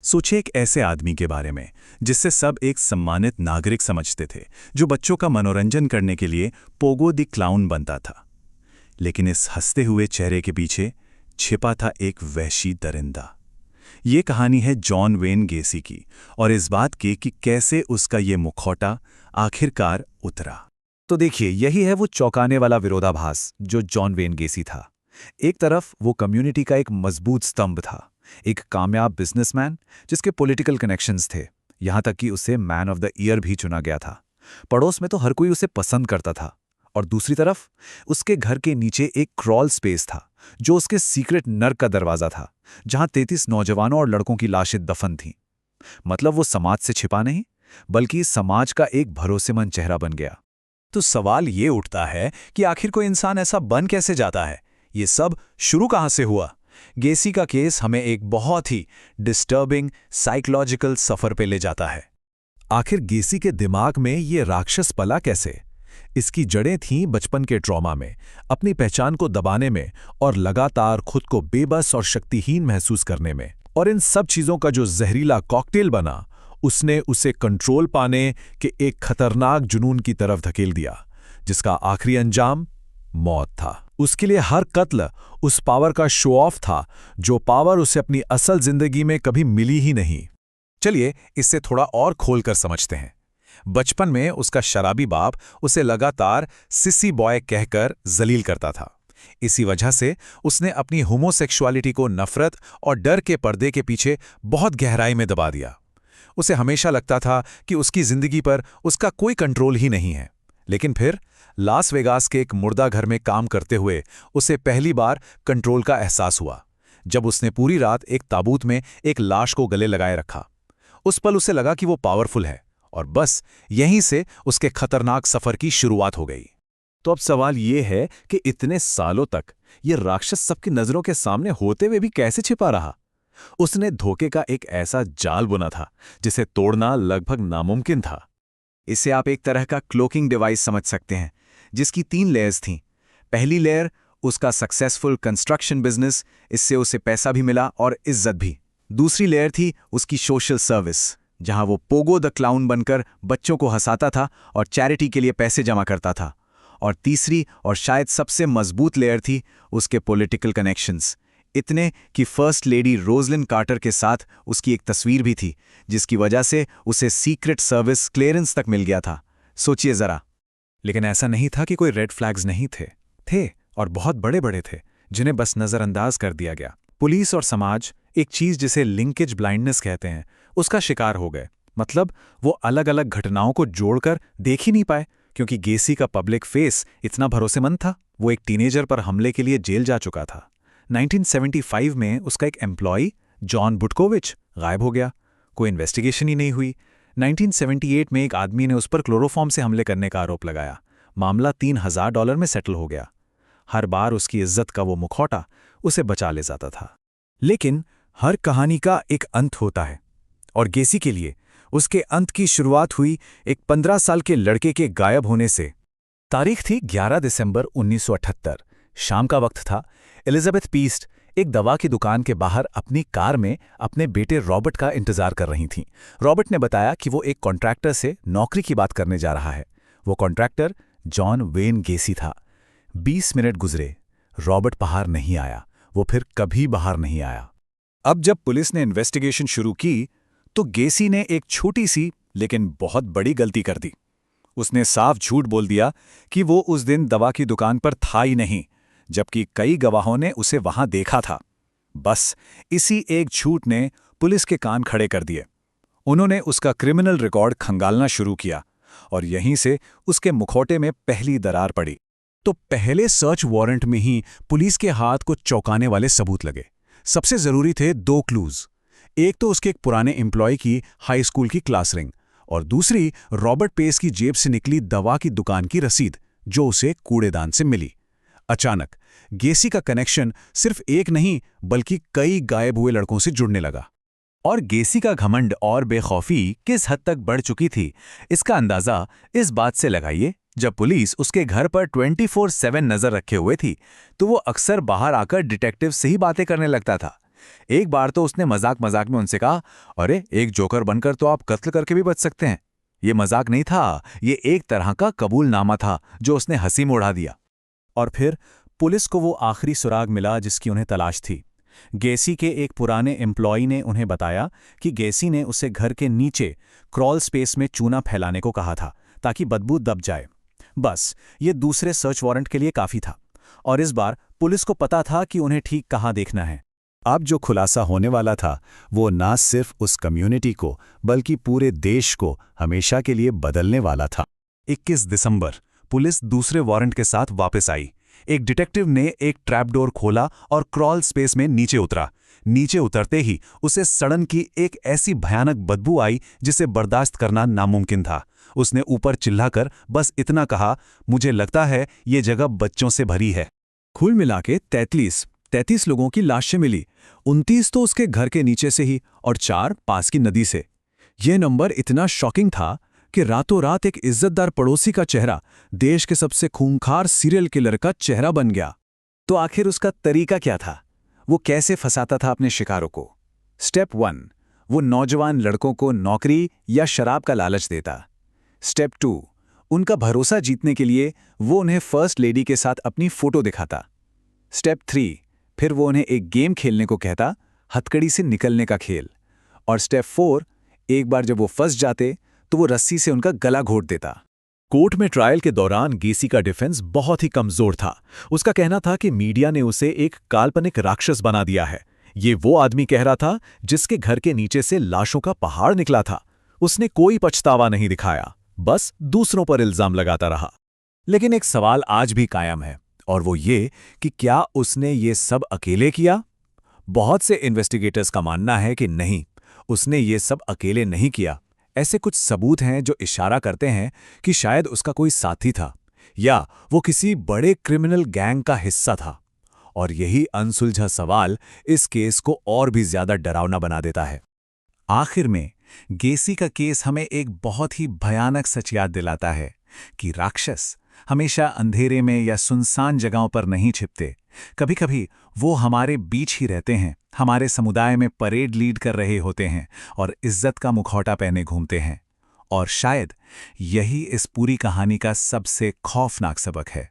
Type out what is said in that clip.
सोचिए एक ऐसे आदमी के बारे में जिससे सब एक सम्मानित नागरिक समझते थे, जो बच्चों का मनोरंजन करने के लिए पोगो द क्लाउन बनता था। लेकिन इस हंसते हुए चेहरे के पीछे छिपा था एक वहशी दरिंदा। ये कहानी है जॉन वेन गेसी की, और इस बात की कि कैसे उसका ये मुखौटा आखिरकार उतरा। तो देखिए, यही है वो चौंकाने वाला विरोधाभास जो जॉन वेन गेसी था। एक तरफ वो कम्युनिटी का एक मजबूत स्तंभ था, एक कामयाब बिजनेसमैन जिसके पॉलिटिकल कनेक्शंस थे, यहां तक कि उसे मैन ऑफ द ईयर भी चुना गया था। पड़ोस में तो हर कोई उसे पसंद करता था। और दूसरी तरफ उसके घर के नीचे एक क्रॉल स्पेस था, जो उसके सीक्रेट नर्क का दरवाजा था, जहां 33 नौजवानों और लड़कों की लाशें दफन थीं। मतलब वो समाज से छिपा नहीं, बल्कि समाज का एक भरोसेमंद चेहरा बन गया। तो सवाल ये उठता है कि आखिर कोई इंसान ऐसा बन कैसे जाता है? ये सब शुरू कहां से हुआ? गेसी का केस हमें एक बहुत ही डिस्टर्बिंग साइकोलॉजिकल सफर पे ले जाता है। आखिर गेसी के दिमाग में ये राक्षस पला कैसे? इसकी जड़ें थीं बचपन के ट्रॉमा में, अपनी पहचान को दबाने में और लगातार खुद को बेबस और शक्तिहीन महसूस करने में। और इन सब चीजों का जो जहरीला कॉकटेल बना, उसने उसे कंट्रोल पाने के एक खतरनाक जुनून की तरफ धकेल दिया, जिसका आखिरी अंजाम मौत था। उसके लिए हर कत्ल उस पावर का शो ऑफ था, जो पावर उसे अपनी असल जिंदगी में कभी मिली ही नहीं। चलिए इससे थोड़ा और खोलकर समझते हैं। बचपन में उसका शराबी बाप उसे लगातार सिसी बॉय कहकर जलील करता था। इसी वजह से उसने अपनी होमोसेक्सुअलिटी को नफरत और डर के पर्दे के पीछे बहुत गहराई में दबा दिया। उसे हमेशा लगता था कि उसकी जिंदगी पर उसका कोई कंट्रोल ही नहीं है। लेकिन फिर लास वेगास के एक मुर्दा घर में काम करते हुए उसे पहली बार कंट्रोल का एहसास हुआ, जब उसने पूरी रात एक ताबूत में एक लाश को गले लगाए रखा। उस पल उसे लगा कि वो पावरफुल है, और बस यहीं से उसके खतरनाक सफर की शुरुआत हो गई। तो अब सवाल ये है कि इतने सालों तक ये राक्षस सबकी नजरों के सामने होते हुए भी कैसे छिपा रहा? उसने धोखे का एक ऐसा जाल बुना था जिसे तोड़ना लगभग नामुमकिन था। इसे आप एक तरह का क्लोकिंग डिवाइस समझ सकते हैं, जिसकी 3 लेयर्स थीं। पहली लेयर उसका सक्सेसफुल कंस्ट्रक्शन बिजनेस, इससे उसे पैसा भी मिला और इज्जत भी। दूसरी लेयर थी उसकी सोशल सर्विस, जहां वो पोगो द क्लाउन बनकर बच्चों को हंसाता था और चैरिटी के लिए पैसे जमा करता था। और तीसरी और शायद सबसे मजबूत लेयर थी उसके पॉलिटिकल कनेक्शंस, इतने कि फर्स्ट लेडी रोजलिन कार्टर के साथ उसकी एक तस्वीर भी थी, जिसकी वजह से उसे सीक्रेट सर्विस क्लियरेंस तक मिल गया था। सोचिए जरा। लेकिन ऐसा नहीं था कि कोई रेड फ्लैग्स नहीं थे और बहुत बड़े बड़े थे, जिन्हें बस नजरअंदाज कर दिया गया। पुलिस और समाज एक चीज जिसे लिंकेज ब्लाइंडनेस कहते हैं, उसका शिकार हो गए। मतलब वो अलग अलग घटनाओं को जोड़कर देख ही नहीं पाए, क्योंकि गेसी का पब्लिक फेस इतना भरोसेमंद था। वो एक टीनेजर पर हमले के लिए जेल जा चुका था। 1975 में उसका एक एम्प्लॉई जॉन बुटकोविच गायब हो गया, कोई इन्वेस्टिगेशन ही नहीं हुई। 1978 में एक आदमी ने उस पर क्लोरोफॉर्म से हमले करने का आरोप लगाया। मामला $3000 में सेटल हो गया। हर बार उसकी इज्जत का वो मुखौटा उसे बचा ले जाता था। लेकिन हर कहानी का एक अंत होता है, और गेसी के लिए उसके अंत की शुरुआत हुई एक 15 साल के लड़के के गायब होने से। तारीख थी 11 दिसंबर 1978। शाम का वक्त था। एलिजाबेथ पीस्ट एक दवा की दुकान के बाहर अपनी कार में अपने बेटे रॉबर्ट का इंतजार कर रही थीं। रॉबर्ट ने बताया कि वो एक कॉन्ट्रैक्टर से नौकरी की बात करने जा रहा है। वो कॉन्ट्रैक्टर जॉन वेन गेसी था। 20 मिनट गुजरे, रॉबर्ट बाहर नहीं आया। वो फिर कभी बाहर नहीं आया। अब जब पुलिस ने इन्वेस्टिगेशन शुरू की, तो गेसी ने एक छोटी सी लेकिन बहुत बड़ी गलती कर दी। उसने साफ झूठ बोल दिया कि वो उस दिन दवा की दुकान पर था ही नहीं, जबकि कई गवाहों ने उसे वहां देखा था। बस इसी एक झूठ ने पुलिस के कान खड़े कर दिए। उन्होंने उसका क्रिमिनल रिकॉर्ड खंगालना शुरू किया, और यहीं से उसके मुखौटे में पहली दरार पड़ी। तो पहले सर्च वारंट में ही पुलिस के हाथ को चौंकाने वाले सबूत लगे। सबसे जरूरी थे 2 क्लूज। एक तो उसके एक पुराने एम्प्लॉय की हाई स्कूल की क्लास रिंग, और दूसरी रॉबर्ट पेस की जेब से निकली दवा की दुकान की रसीद, जो उसे कूड़ेदान से मिली। अचानक गेसी का कनेक्शन सिर्फ एक नहीं, बल्कि कई गायब हुए लड़कों से जुड़ने लगा। और गेसी का घमंड और बेखौफी किस हद तक बढ़ चुकी थी, इसका अंदाजा इस बात से लगाइए। जब पुलिस उसके घर पर 24/7 नजर रखे हुए थी, तो वो अक्सर बाहर आकर डिटेक्टिव से ही बातें करने लगता था। एक बार तो उसने मजाक मजाक में उनसे कहा, अरे एक जोकर बनकर तो आप कत्ल करके भी बच सकते हैं। ये मजाक नहीं था, ये एक तरह का कबूलनामा था जो उसने हंसी में उड़ा दिया। और फिर पुलिस को वो आखिरी सुराग मिला जिसकी उन्हें तलाश थी। गेसी के एक पुराने एम्प्लॉई ने उन्हें बताया कि गेसी ने उसे घर के नीचे क्रॉल स्पेस में चूना फैलाने को कहा था ताकि बदबू दब जाए। बस ये दूसरे सर्च वारंट के लिए काफी था, और इस बार पुलिस को पता था कि उन्हें ठीक कहाँ देखना है। अब जो खुलासा होने वाला था वो ना सिर्फ उस कम्युनिटी को बल्कि पूरे देश को हमेशा के लिए बदलने वाला था। 21 दिसंबर पुलिस दूसरे वारंट के साथ वापस आई। एक डिटेक्टिव ने एक ट्रैपडोर खोला और क्रॉल स्पेस में नीचे उतरा। नीचे उतरते ही उसे सड़न की एक ऐसी भयानक बदबू आई जिसे बर्दाश्त करना नामुमकिन था। उसने ऊपर चिल्लाकर बस इतना कहा, मुझे लगता है ये जगह बच्चों से भरी है। कुल मिला के 33 लोगों की लाशें मिली। 29 तो उसके घर के नीचे से ही और 4 पास की नदी से। यह नंबर इतना शॉकिंग था कि रातों रात एक इज्जतदार पड़ोसी का चेहरा देश के सबसे खूंखार सीरियल किलर का चेहरा बन गया। तो आखिर उसका तरीका क्या था? वो कैसे फंसाता था अपने शिकारों को? स्टेप 1, वो नौजवान लड़कों को नौकरी या शराब का लालच देता। स्टेप 2, उनका भरोसा जीतने के लिए वो उन्हें फर्स्ट लेडी के साथ अपनी फोटो दिखाता। स्टेप 3, फिर वो उन्हें एक गेम खेलने को कहता, हथकड़ी से निकलने का खेल। और स्टेप 4, एक बार जब वो फंस जाते तो वो रस्सी से उनका गला घोट देता। कोर्ट में ट्रायल के दौरान गेसी का डिफेंस बहुत ही कमजोर था। उसका कहना था कि मीडिया ने उसे एक काल्पनिक राक्षस बना दिया है। ये वो आदमी कह रहा था जिसके घर के नीचे से लाशों का पहाड़ निकला था। उसने कोई पछतावा नहीं दिखाया, बस दूसरों पर इल्जाम लगाता रहा। लेकिन एक सवाल आज भी कायम है, और वो ये कि क्या उसने ये सब अकेले किया? बहुत से इन्वेस्टिगेटर्स का मानना है कि नहीं, उसने ये सब अकेले नहीं किया। ऐसे कुछ सबूत हैं जो इशारा करते हैं कि शायद उसका कोई साथी था या वो किसी बड़े क्रिमिनल गैंग का हिस्सा था। और यही अनसुलझा सवाल इस केस को और भी ज्यादा डरावना बना देता है। आखिर में गेसी का केस हमें एक बहुत ही भयानक सच याद दिलाता है कि राक्षस हमेशा अंधेरे में या सुनसान जगहों पर नहीं छिपते। कभी-कभी वो हमारे बीच ही रहते हैं, हमारे समुदाय में परेड लीड कर रहे होते हैं और इज्जत का मुखौटा पहने घूमते हैं। और शायद यही इस पूरी कहानी का सबसे खौफनाक सबक है।